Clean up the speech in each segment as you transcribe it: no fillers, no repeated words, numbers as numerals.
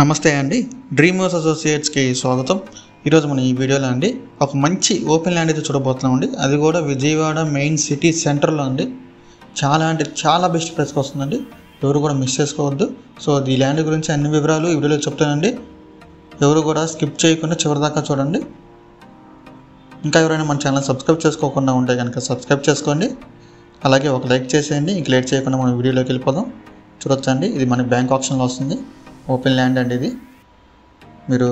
నమస్తే అండి, dream house అసోసియేట్స్కి స్వాగతం. ఈరోజు మనం ఈ వీడియోలో అండి ఒక మంచి ఓపెన్ ల్యాండ్ అయితే చూడబోతున్నామండి. అది కూడా విజయవాడ మెయిన్ సిటీ సెంటర్లో అండి. చాలా అంటే చాలా బెస్ట్ ప్రైస్కి వస్తుందండి. ఎవరు కూడా మిస్ చేసుకోవద్దు. సో ఈ ల్యాండ్ గురించి అన్ని వివరాలు ఈ వీడియోలో చెప్తానండి. ఎవరు కూడా స్కిప్ చేయకుండా చివరిదాకా చూడండి. ఇంకా ఎవరైనా మన ఛానల్ సబ్స్క్రైబ్ చేసుకోకుండా ఉంటే కనుక సబ్స్క్రైబ్ చేసుకోండి. అలాగే ఒక లైక్ చేసేయండి. ఇంక లేట్ చేయకుండా మనం వీడియోలోకి వెళ్ళిపోదాం. చూడొచ్చండి, ఇది మన బ్యాంక్ ఆప్షన్లో వస్తుంది. ఓపెన్ ల్యాండ్ అండి. ఇది మీరు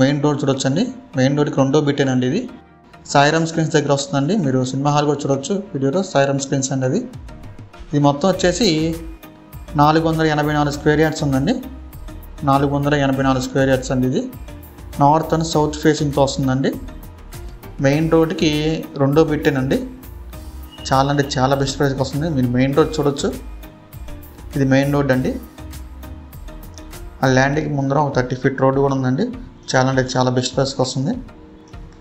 మెయిన్ రోడ్ చూడొచ్చండి. మెయిన్ రోడ్కి రెండో బిట్టేనండి. ఇది సాయిరామ్ స్క్రీన్స్ దగ్గర వస్తుందండి. మీరు సినిమా హాల్ కూడా చూడొచ్చు వీడియోలో. సాయిరామ్ స్క్రీన్స్ అండి అది. ఇది మొత్తం వచ్చేసి 484 స్క్వేర్ యార్డ్స్ ఉందండి. 484 స్క్వేర్ యార్డ్స్ అండి. ఇది నార్త్ అండ్ సౌత్ ఫేసింగ్తో వస్తుందండి. మెయిన్ రోడ్కి రెండో బిట్టేనండి. చాలా అంటే చాలా బెస్ట్ ప్రైస్కి వస్తుంది. మీరు మెయిన్ రోడ్ చూడొచ్చు. ఇది మెయిన్ రోడ్ అండి. ఆ ల్యాండ్కి ముందర ఒక 30 ఫీట్ రోడ్డు కూడా ఉందండి. చాలా అంటే చాలా బెస్ట్ ప్రైస్కి వస్తుంది.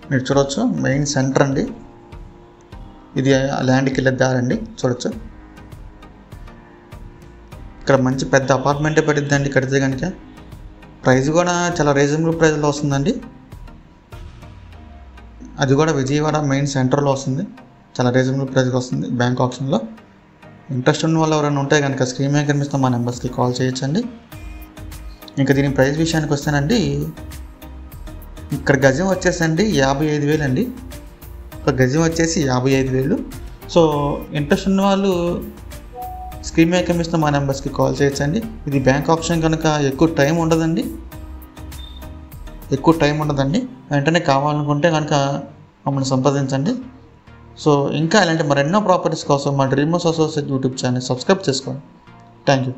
మీరు చూడొచ్చు, మెయిన్ సెంటర్ అండి. ఇది ఆ ల్యాండ్కి వెళ్ళే దారండి. చూడొచ్చు, ఇక్కడ మంచి పెద్ద అపార్ట్మెంటే పడిద్దండి కడితే కనుక. ప్రైస్ కూడా చాలా రీజనబుల్ ప్రైస్లో వస్తుందండి. అది కూడా విజయవాడ మెయిన్ సెంటర్లో వస్తుంది. చాలా రీజనబుల్ ప్రైస్కి వస్తుంది బ్యాంక్ ఆప్షన్లో. ఇంట్రెస్ట్ ఉన్న వాళ్ళు ఎవరైనా ఉంటే కనుక స్క్రీన్ మీద కనిపిస్తున్న మా నెంబర్స్కి కాల్ చేయొచ్చండి. ఇంకా దీని ప్రైస్ విషయానికి వస్తేనండి, ఇక్కడ గజం వచ్చేసండి 55,000 అండి. ఒక గజం వచ్చేసి 55,000. సో ఇంట్రెస్ట్ ఉన్న వాళ్ళు స్క్రీన్ మీద కనిపిస్తున్న మా నెంబర్స్కి కాల్ చేయొచ్చండి. ఇది బ్యాంక్ ఆప్షన్ కనుక ఎక్కువ టైం ఉండదండి. వెంటనే కావాలనుకుంటే కనుక మమ్మల్ని సంప్రదించండి. సో ఇంకా ఇలాంటి మరెన్నో ప్రాపర్టీస్ కోసం మా dream house associate YouTube channel subscribe చేసుకోండి. Thank you.